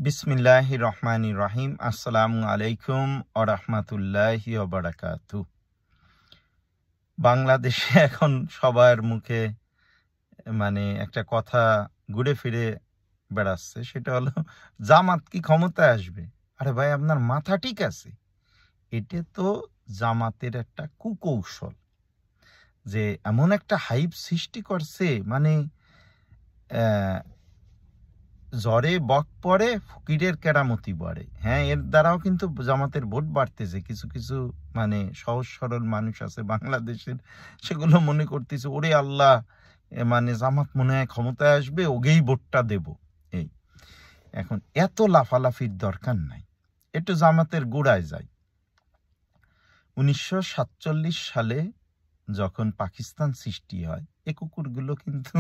বিসমিল্লাহির রহমানির রহিম। আসসালামু আলাইকুম ওয়া রাহমাতুল্লাহি ওয়া বারাকাতুহু। বাংলাদেশে এখন সবার মুখে একটা কথা ঘুরে ফিরে বেড়াচ্ছে, সেটা হলো জামাত কি ক্ষমতায় আসবে? আরে ভাই, আপনার মাথা ঠিক আছে? এটা তো জামাতের একটা কুকৌশল, যে এমন একটা হাইপ সৃষ্টি করছে, আহ জ্বরে বক পড়ে ফকিরের কেরামতি বাড়ে। হ্যাঁ, এর দ্বারাও কিন্তু জামাতের ভোট বাড়তেছে। কিছু কিছু সহজ সরল মানুষ আছে বাংলাদেশের, সেগুলো মনে করতেছে ওরে আল্লাহ, জামাত মনে হয় ক্ষমতায় আসবে, ওগেই ভোটটা দেব। এই এখন এত লাফালাফির দরকার নাই, একটু জামাতের গোড়ায় যাই। 1947 সালে যখন পাকিস্তান সৃষ্টি হয়, এ কুকুরগুলো কিন্তু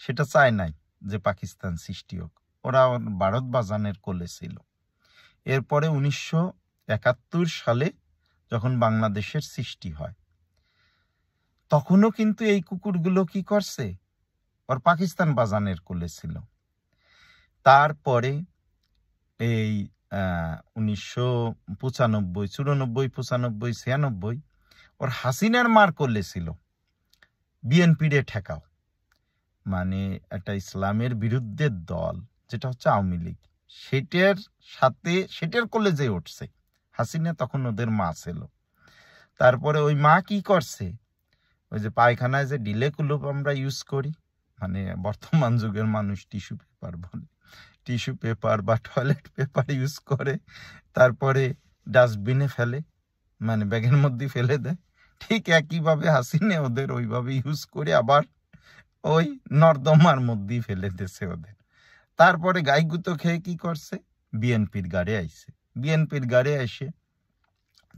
সেটা চায় নাই যে পাকিস্তান সৃষ্টি হোক, ওরা ভারত বাজানের কোলে ছিল। এরপরে 1971 সালে যখন বাংলাদেশের সৃষ্টি হয়, তখনও কিন্তু এই কুকুরগুলো কি করছে, ওর পাকিস্তান বাজানের কোলে ছিল। তারপরে এই 1995, 94, 95, 96 ওর হাসিনার মার কোলে ছিল। বিএনপির ঠেকাও, একটা ইসলামের বিরুদ্ধে দল যেটা হচ্ছে আওয়ামী লীগ, সেটার কোলে যে উঠছে হাসিনা, তখন ওদের মা ছিল। তারপরে ওই মা কি করছে, ওই যে পায়খানায় যে ডিলে কুলুপ আমরা ইউজ করি, বর্তমান যুগের মানুষ টিস্যু পেপার বলে, টিস্যু পেপার বা টয়লেট পেপার ইউজ করে, তারপরে ডাস্টবিনে ফেলে, ব্যাগের মধ্যে ফেলে দেয়। ঠিক একইভাবে হাসিনা ওদের ওইভাবে ইউজ করে আবার ওই নর্দমার মধ্যেই ফেলে দিয়েছে ওদের। তারপরে গাইগুতো খেয়ে কি করছে, বিএনপির গাড়ি আইছে। বিএনপির গাড়ি এসে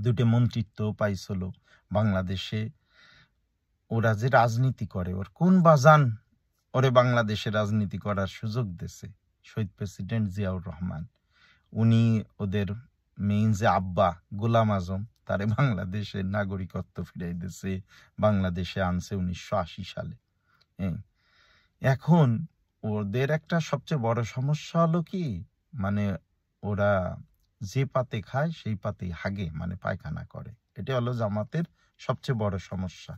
দুটো মন্ত্রিত্ব পাইছিল বাংলাদেশে। ওরা যে রাজনীতি করে, ওর কোন বাজান ওরে বাংলাদেশে রাজনীতি করার সুযোগ দিছে? শহীদ প্রেসিডেন্ট জিয়াউর রহমান। উনি ওদের মেইন যে আব্বা গোলাম আজম, তারে বাংলাদেশের নাগরিকত্ব ফিরাই দিছে, বাংলাদেশে আনছে 1980 সালে। এখন ওদের একটা সবচেয়ে বড় সমস্যা হলো কি, ওরা যে পাতে খায় সেই পাতেই হাগে, পায়খানা করে। এটা হলো জামাতের সবচেয়ে বড় সমস্যা।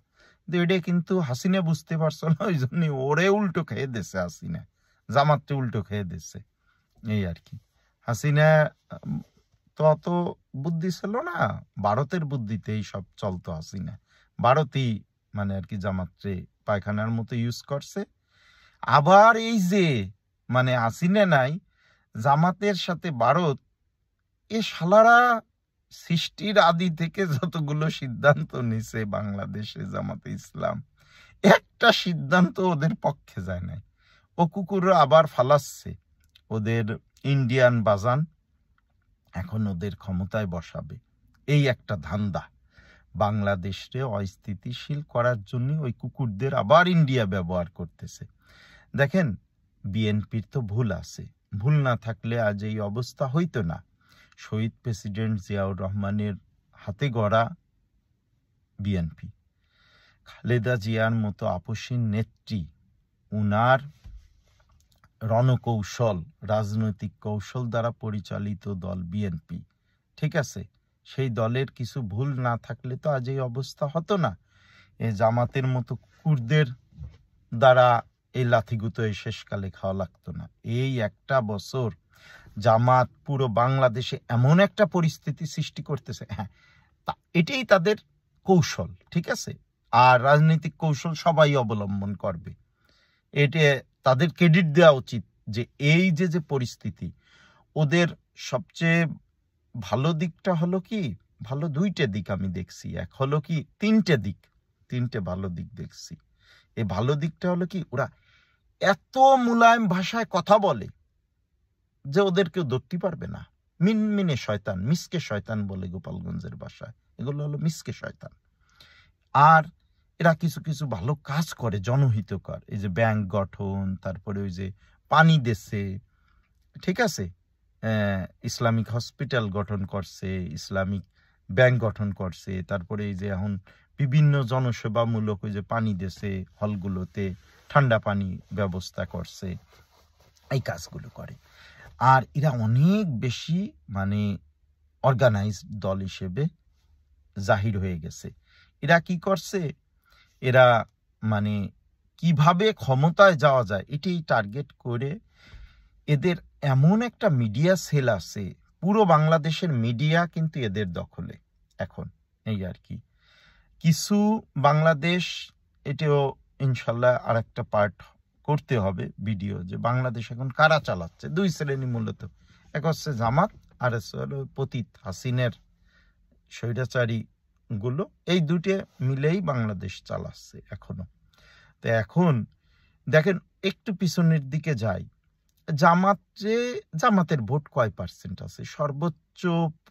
এটা কিন্তু হাসিনা বুঝতে পারছো না, ওই জন্য ওরে উল্টো খেয়ে দিচ্ছে হাসিনা, জামাতকে উল্টো খেয়ে দিচ্ছে। এই আর কি। হাসিনা তো অত বুদ্ধি ছিল না, ভারতের বুদ্ধিতেই সব চলতো। হাসিনা ভারতই জামাতরে পায়খানার মতো ইউজ করছে। আবার এই যে হাসিনা নাই, জামাতের সাথে ভারত, এ শালারা সৃষ্টির আদি থেকে যতগুলো সিদ্ধান্ত নিছে বাংলাদেশে জামাতে ইসলাম, একটা সিদ্ধান্ত ওদের পক্ষে যায় নাই। ও কুকুররা আবার ফালাচ্ছে ওদের ইন্ডিয়ান বাজান, এখন ওদের ক্ষমতায় বসাবে, এই একটা ধান্দা। বাংলাদেশে অস্থিতিশীল করার জন্য ওই কুকুরদের আবার ইন্ডিয়া ব্যবহার করতেছে। দেখেন, বিএনপির তো ভুল আছে, ভুল না থাকলে আজ এই অবস্থা হইতো না। শহীদ প্রেসিডেন্ট জিয়াউর রহমানের হাতে গড়া বিএনপি, খালেদা জিয়ার মতো আপসীন নেত্রী, উনার রণকৌশল, রাজনৈতিক কৌশল দ্বারা পরিচালিত দল বিএনপি, ঠিক আছে? সেই দলের কিছু ভুল না থাকলে তো আজ এই অবস্থা হতো না। এই জামাতের মতো কুকুরদের দ্বারা এই লাথিগুতো এই শেষকালে খাওয়া লাগতো না। এই একটা বছর জামাত পুরো বাংলাদেশে এমন একটা পরিস্থিতি সৃষ্টি করতেছে, হ্যাঁ, এটাই তাদের কৌশল, ঠিক আছে? আর রাজনৈতিক কৌশল সবাই অবলম্বন করবে, এটা তাদের ক্রেডিট দেওয়া উচিত। যে এই যে পরিস্থিতি, ওদের সবচেয়ে ভালো দিকটা হলো কি, ভালো দুইটা দিক আমি দেখছি। এক হলো কি, তিনটে ভালো দিক দেখছি। এই ভালো দিকটা হলো কি, ওরা এত মুলায়ম ভাষায় কথা বলে যে ওদের কেউ ধরতে পারবে না। মিনমিনে শয়তান, মিসকে শয়তান বলে গোপালগঞ্জের ভাষায়, এগুলো হলো মিসকে শয়তান। আর এরা কিছু কিছু ভালো কাজ করে, জনহিতকর, এই যে ব্যাংক গঠন, তারপরে ওই যে পানি দেশে, ঠিক আছে, ইসলামিক হসপিটাল গঠন করছে, ইসলামিক ব্যাংক গঠন করছে, তারপরে এই যে এখন বিভিন্ন জনসেবামূলক ওই যে পানি দেশে হলগুলোতে ঠান্ডা পানি ব্যবস্থা করছে, এই কাজগুলো করে। আর এরা অনেক বেশি মানে অর্গানাইজড দল হিসেবে জাহির হয়ে গেছে। এরা কি করছে, এরা মানে কিভাবে ক্ষমতায় যাওয়া যায় এটাই টার্গেট করে এদের এমন একটা মিডিয়া সেল আছে, পুরো বাংলাদেশের মিডিয়া কিন্তু এদের দখলে এখন। এই আর কি কিছু বাংলাদেশ, এটাও ইনশাল্লাহ আর একটা পার্ট করতে হবে ভিডিও, যে বাংলাদেশ এখন কারা চালাচ্ছে। দুই শ্রেণী মূলত, এক হচ্ছে জামাত আর হলো পতিত হাসিনের স্বৈরাচারী গুলো, এই দুটো মিলেই বাংলাদেশ চালাচ্ছে এখনো। তো এখন দেখেন একটু পিছনের দিকে যাই, জামাতের ভোট কয় পার্সেন্ট আছে? সর্বোচ্চ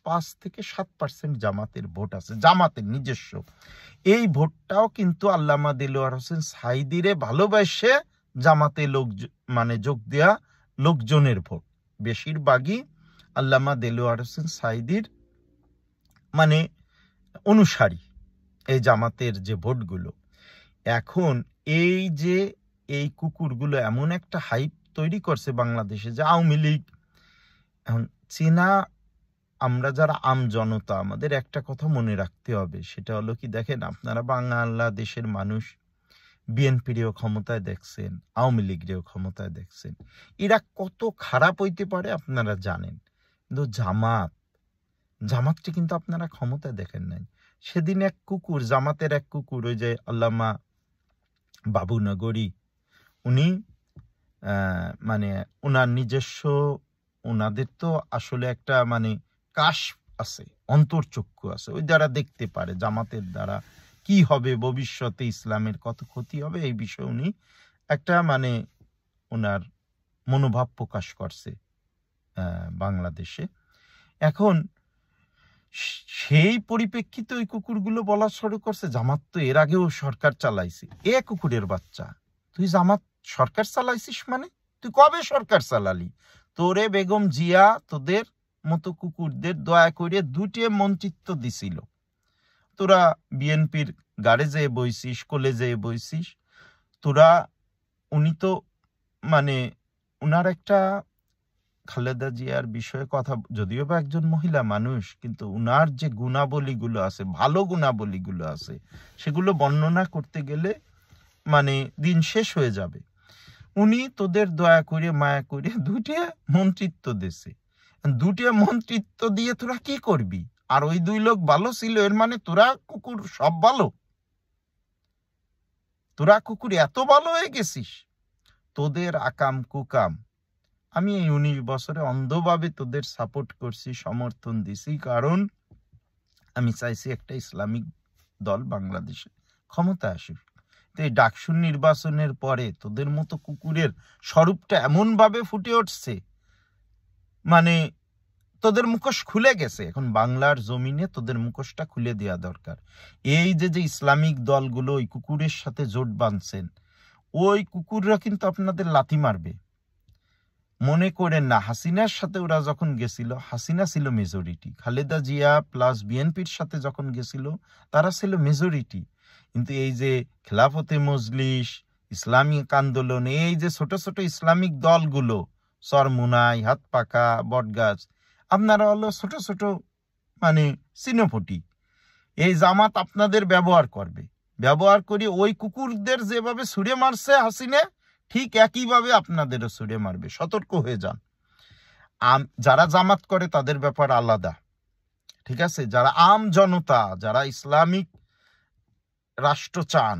5 থেকে 7% জামাতের ভোট আছে, জামাতের নিজস্ব। এই ভোটটাও কিন্তু আল্লামা দেলোয়ার হোসেন সাঈদীরে ভালোবাসে জামাতে মানে যোগ দেয়া লোকজনের ভোট। বেশিরভাগই আল্লামা দেলোয়ার হোসেন সাঈদীর মানে অনুসারী এই জামাতের যে ভোটগুলো। এখন এই কুকুরগুলো এমন একটা হাইপ তৈরি করছে বাংলাদেশে, যে আওয়ামী লীগ এখন চীনা, আমরা যারা আম জনতা আমাদের একটা কথা মনে রাখতে হবে, সেটা হলো কি, দেখেন আপনারা বাংলাদেশের মানুষ বিএনপিরও ক্ষমতায় দেখছেন, আওয়ামী লীগেরও ক্ষমতায় দেখছেন, এরা কত খারাপ হইতে পারে আপনারা জানেন, কিন্তু জামাতটি কিন্তু আপনারা ক্ষমতায় দেখেন নাই। সেদিন এক কুকুর, জামাতের এক কুকুর, ওই যে আল্লামা বাবু নগরী, উনি মানে ওনার নিজস্ব, ওনাদের তো আসলে একটা মানে কাশ আছে, অন্তর্চক্ষু আছে, ওই দ্বারা দেখতে পারে জামাতের দ্বারা কি হবে ভবিষ্যতে, ইসলামের কত ক্ষতি হবে, এই বিষয়ে উনি একটা মানে ওনার মনোভাব প্রকাশ করছে বাংলাদেশে। এখন সেই পরিপ্রেক্ষিতে ওই কুকুরগুলো বলা শুরু করছে, জামাত তো এর আগেও সরকার চালাইছে। এ কুকুরের বাচ্চা, তুই জামাত সরকার চালাইছিস মানে? তুই কবে সরকার চালালি? তোরে বেগম জিয়া তোদের মতো কুকুরদের দয়া করে 2টি মন্ত্রিত্ব দিছিল, তোরা বিএনপির গাড়ে যেয়ে বইছিস, কলেজে বইছিস তোরা। উনি তো মানে উনার একটা, খালেদা জিয়ার বিষয়ে কথা, যদিও বা একজন মহিলা মানুষ, কিন্তু উনার যে গুণাবলীগুলো আছে, ভালো গুণাবলীগুলো আছে, সেগুলো বর্ণনা করতে গেলে মানে দিন শেষ হয়ে যাবে। উনি তোদের দয়া করে মায়া করে 2টি মন্ত্রিত্ব দিছে, 2টি মন্ত্রিত্ব দিয়ে তোরা কি করবি? আর ওই 2 লোক ভালো ছিল, এর মানে তোরা কুকুর সব ভালো? তোরা কুকুর এত ভালো হয়ে গেছিস? তোদের আকাম কুকাম আমি এই 19 বছরে অন্ধভাবে তোদের সাপোর্ট করছি, সমর্থন দিছি, কারণ আমি চাইছি একটা ইসলামিক দল বাংলাদেশে ক্ষমতা আসুক। তো এই ডাকসু নির্বাচনের পরে তোদের মতো কুকুরের স্বরূপটা এমন ভাবে ফুটে উঠছে, মানে তোদের মুখোশ খুলে গেছে। এখন বাংলার জমিনে তোদের মুখোশটা খুলে দেওয়া দরকার। এই যে ইসলামিক দলগুলো ওই কুকুরের সাথে জোট বাঁধছেন, ওই কুকুররা কিন্তু আপনাদের লাথি মারবে। মনে করেন না, হাসিনার সাথে ওরা যখন গেছিল, হাসিনা ছিল মেজরিটি, খালেদা জিয়া প্লাস বিএনপির সাথে যখন গেছিল তারা ছিল মেজরিটি। কিন্তু এই যে খেলাফতে মজলিস, ইসলামিক আন্দোলন, এই যে ছোট ছোট ইসলামিক দলগুলো, চরমুনাই, হাত পাকা, বটগাছ, আপনারা হলো ছোট ছোট মানে চিহ্নপটি। এই জামাত আপনাদের ব্যবহার করবে, ব্যবহার করে ওই কুকুরদের যেভাবে ছুঁড়ে মারছে হাসিনা, ঠিক একইভাবে আপনাদেরও ছুঁড়ে মারবে। সতর্ক হয়ে যান। যারা জামাত করে তাদের ব্যাপার আলাদা, ঠিক আছে? যারা আম জনতা, যারা ইসলামিক রাষ্ট্র চান,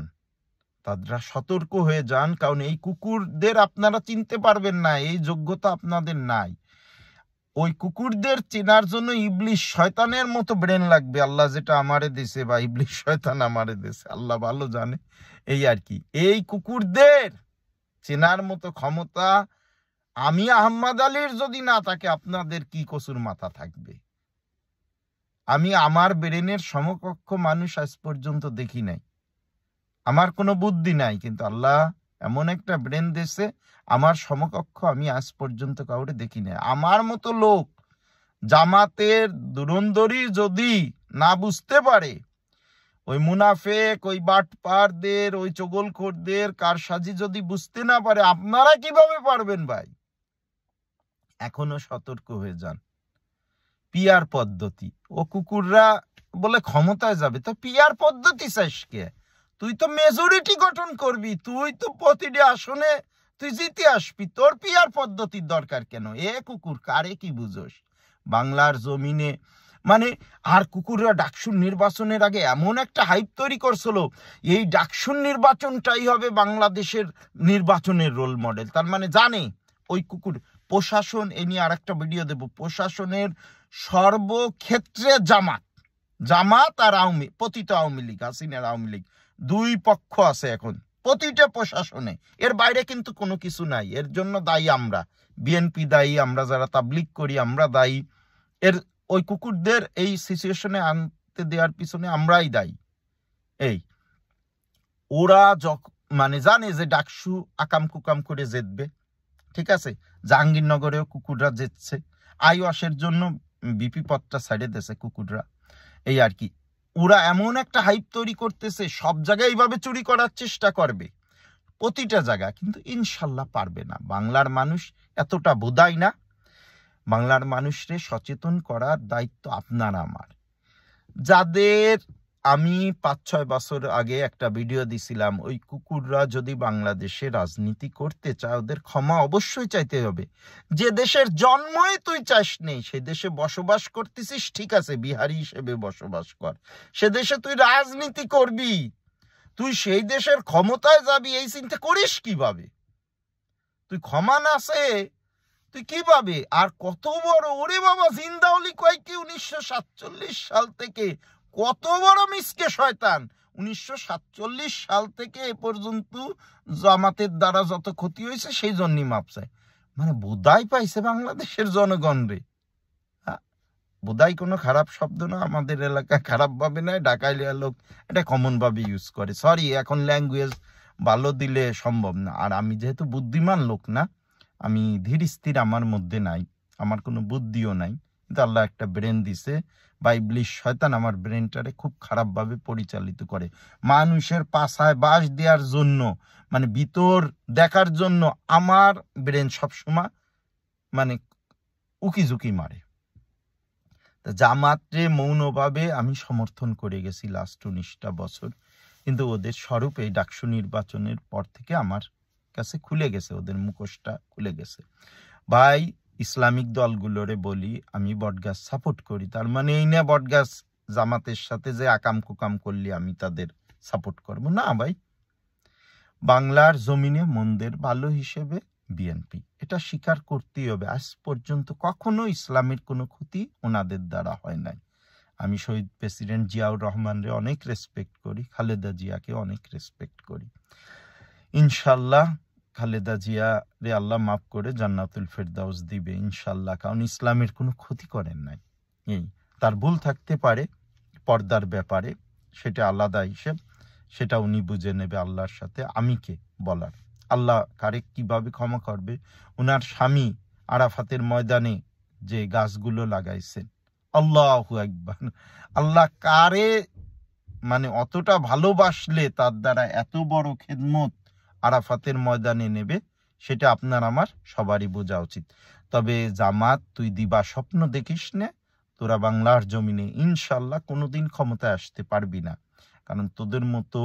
তারা সতর্ক হয়ে যান, কারণ এই কুকুরদের আপনারা চিনতে পারবেন না, এই যোগ্যতা আপনাদের নাই। ওই কুকুরদের চেনার জন্য ইবলিশ শয়তানের মতো ব্রেন লাগবে। আল্লাহ যেটা আমারে দিছে, বা ইবলিশ শয়তান আমারে দিছে, আল্লাহ ভালো জানে। এই আর কি, এই কুকুরদের চেনার মতো ক্ষমতা আমি আহম্মদ আলীর যদি না থাকে, আপনাদের কি কসুর মাথা থাকবে? আমি আমার ব্রেনের সমকক্ষ মানুষ আজ পর্যন্ত দেখি নাই। আমার কোনো বুদ্ধি নাই, কিন্তু আল্লাহ এমন একটা ব্রেন দিয়েছে, আমার সমকক্ষ আমি আজ পর্যন্ত কাউরে দেখি নাই। আমার মতো লোক জামাতের দুরন্দরি যদি না বুঝতে পারে, ওই মুনাফেক, ওই বাটপারদের, ওই চগলখোরদের কারসাজি যদি বুঝতে না পারে, আপনারা কিভাবে পারবেন ভাই? এখনো সতর্ক হয়ে যান। পিয়ার পদ্ধতি, ও কুকুররা বলে ক্ষমতায় যাবে, তো পিয়ার পদ্ধতি চাইস কে? তুই তো মেজরিটি গঠন করবি, তুই তো প্রতিটি আসনে তুই জিতে আসবি, তোর পিয়ার পদ্ধতির দরকার কেন? এ কুকুর কারে কি বুঝোস? বাংলার জমিনে মানে আর কুকুররা ডাকসুর নির্বাচনের আগে এমন একটা হাইপ তৈরি করছিল, এই ডাকসুর নির্বাচনটাই হবে বাংলাদেশের নির্বাচনের রোল মডেল। তার মানে জানে ওই কুকুর প্রশাসন, এ নিয়ে আর একটা ভিডিও দেব, প্রশাসনের সর্বক্ষেত্রে জামাত আর প্রতিটা আওয়ামী লীগ, হাসিনার আওয়ামী লীগ, দুই পক্ষ আছে এখন প্রতিটা প্রশাসনে। এর বাইরে কিন্তু কোনো কিছু নাই। এর জন্য দায়ী আমরা, বিএনপি দায়ী, আমরা যারা তাবলিগ করি আমরা দায়ী। এর ওই কুকুরদের এই সিচুয়েশনে আনতে দেওয়ার পিছনে আমরাই দায়ী। এই ওরা মানে জানে যে ডাকসু আকাম কুকাম করে জিতবে, ঠিক আছে, জাহাঙ্গীরনগরেও কুকুররা জিতছে, আইওয়াসের জন্য বিপি পথটা ছাড়ে দিয়েছে কুকুররা। এই আর কি, ওরা এমন একটা হাইপ তৈরি করতেছে, সব জায়গায় এইভাবে চুরি করার চেষ্টা করবে প্রতিটা জায়গা, কিন্তু ইনশাল্লাহ পারবে না। বাংলার মানুষ এতটা বোধাই না। বাংলার মানুষরে সচেতন করার দায়িত্ব আপনার আমার। যাদের আমি 5-6 বছর আগে একটা ভিডিও দিছিলাম, ওই কুকুররা যদি বাংলাদেশে রাজনীতি করতে চায় ওদের ক্ষমা অবশ্যই চাইতে হবে। যে দেশের জন্মই তুই চাস নেই, সে দেশে বসবাস করতেছিস, ঠিক আছে, বিহারি হিসেবে বসবাস কর, সে দেশে তুই রাজনীতি করবি, তুই সেই দেশের ক্ষমতায় যাবি, এই চিন্তা করিস কিভাবে? তুই ক্ষমা না সে তুই কিভাবে? আর কত বড়, ওরে বাবা, জিন্দাউলি কয় কি 1947 সাল থেকে কত বড় মিসকে শয়তান। 1947 সাল থেকে এ পর্যন্ত জামাতের দ্বারা যত ক্ষতি হয়েছে সেই জন্যই মাপ চায়। মানে বোধাই পাইছে বাংলাদেশের জনগণ রে। বোধাই কোনো খারাপ শব্দ না, আমাদের এলাকায় খারাপ ভাবে নয়, ঢাকাইলিয়া লোক এটা কমন ভাবে ইউজ করে। সরি, এখন ল্যাঙ্গুয়েজ ভালো দিলে সম্ভব না। আর আমি যেহেতু বুদ্ধিমান লোক না, আমি ধীর স্থির আমার মধ্যে নাই, আমার কোনো বুদ্ধিও নাই, কিন্তু আল্লাহ একটা ব্রেন দিছে, বা ইবলিশ শয়তান আমার ব্রেনটারে খুব খারাপভাবে পরিচালিত করে। মানুষের পাছায় বাঁশ দেওয়ার জন্য, মানে ভিতর দেখার জন্য আমার ব্রেন সবসময় মানে উকিঝুঁকি মারে। জামাতরে মৌনভাবে আমি সমর্থন করে গেছি লাস্ট 19টা বছর, কিন্তু ওদের স্বরূপ এই ডাকসু নির্বাচনের পর থেকে আমার কাছে খুলে গেছে, ওদের মুখোশটা খুলে গেছে। ভাই, ইসলামিক দলগুলোরে বলি আমি বটগাছ সাপোর্ট করি, তার মানে এই না বটগাছ জামাতের সাথে যে আকাম কুকাম করলে আমি তাদের সাপোর্ট করব না। ভাই, বাংলার জমিনে মন্দের ভালো হিসেবে বিএনপি, এটা স্বীকার করতেই হবে। আজ পর্যন্ত কখনো ইসলামের কোনো ক্ষতি ওনাদের দ্বারা হয় নাই। আমি শহীদ প্রেসিডেন্ট জিয়াউর রহমানরে অনেক রেসপেক্ট করি, খালেদা জিয়াকে অনেক রেসপেক্ট করি। ইনশাল্লাহ খালেদা জিয়া রে আল্লাহ মাফ করে জান্নাতুল ফেরদাউস দিবে ইনশাল্লাহ, কারণ ইসলামের কোনো ক্ষতি করেন নাই। এই তার ভুল থাকতে পারে পর্দার ব্যাপারে, সেটা আলাদা হিসেব, সেটা উনি বুঝে নেবে আল্লাহর সাথে, আমি কে বলার। আল্লাহ কারে কিভাবে ক্ষমা করবে। ওনার স্বামী আরাফাতের ময়দানে যে গাছগুলো লাগাইছেন, আল্লাহু আকবার, আল্লাহ কারে মানে অতটা ভালোবাসলে তার দ্বারা এত বড় খেদমত আরাফাতের ময়দানে নেবে, সেটা আপনার আমার সবারই বোঝা উচিত। তবে জামাত, তুই দিবা স্বপ্ন দেখিস না, তোরা বাংলার জমিনে ইনশাল্লাহ কোনোদিন ক্ষমতায় আসতে পারবি না। কারণ তোদের মতো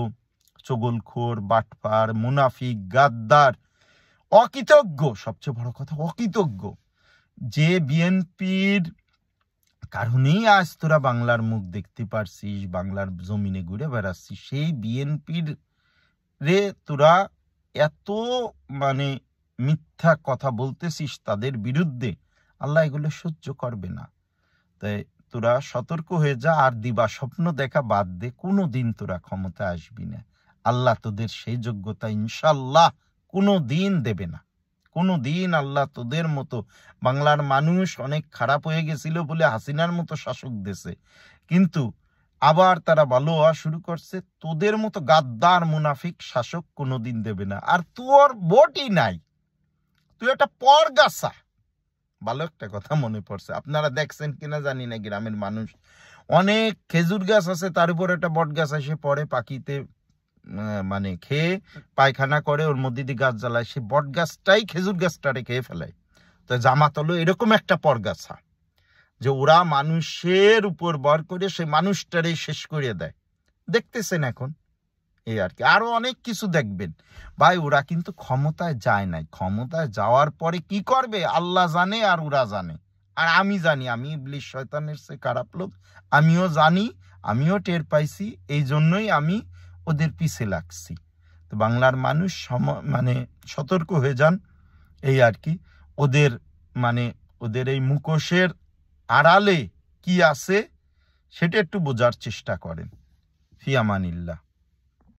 চগলখোর, বাটপার, মুনাফিক, গাদ্দার, অকৃতজ্ঞ, সবচেয়ে বড় কথা অকৃতজ্ঞ, যে বিএনপির কারণেই আজ তোরা বাংলার মুখ দেখতে পারছিস, বাংলার জমিনে ঘুরে বেড়াচ্ছিস, সেই বিএনপির রে তোরা এত মানে মিথ্যা কথা বলতেছিস তাদের বিরুদ্ধে, আল্লাহ এগুলো সহ্য করবে না। তাই তোরা সতর্ক হয়ে যা, আর দিবা স্বপ্ন দেখা বাদ দে, কোনো দিন তোরা ক্ষমতা আসবি না। আল্লাহ তোদের সেই যোগ্যতা ইনশাল্লাহ কোনো দিন দেবে না, কোনো দিন। আল্লাহ তোদের মতো, বাংলার মানুষ অনেক খারাপ হয়ে গেছিল বলে হাসিনার মতো শাসক দেশে, কিন্তু আবার তারা ভালো হওয়া শুরু করছে, তোদের মতো গাদ্দার মুনাফিক শাসক কোনোদিন দেবে না। আর তোর ভোটই নাই, তুই একটা পরগাছা। ভালো একটা কথা মনে পড়ছে, আপনারা দেখছেন কিনা জানি না, গ্রামের মানুষ অনেক খেজুর গাছ আছে, তার উপর একটা বট গাছ এসে পড়ে, পাখিতে মানে খেয়ে পায়খানা করে, ওর মধ্যে দিয়ে গাছ জ্বালায়, সে বট গাছটাই খেজুর গাছটারে খেয়ে ফেলায়। তো জামাত হলো এরকম একটা পরগাছা যে ওরা মানুষের উপর ভর করে সেই মানুষটারে শেষ করে দেয়। দেখতেছেন এখন এই আর কি। আরো অনেক কিছু দেখবেন ভাই। ওরা কিন্তু ক্ষমতায় যায় নাই, ক্ষমতায় যাওয়ার পরে কি করবে আল্লাহ জানে আর ওরা জানে। আর আমি জানি, আমি ইবলিস শয়তানের চেয়ে খারাপ লোক, আমিও জানি, আমিও টের পাইছি, এই জন্যই আমি ওদের পিছে লাগছি। তো বাংলার মানুষ মানে সতর্ক হয়ে যান এই আর কি। ওদের মানে ওদের এই মুখোশের আড়ালে কি আছে সেটা একটু বোঝার চেষ্টা করেন। ফি আমানিল্লাহ।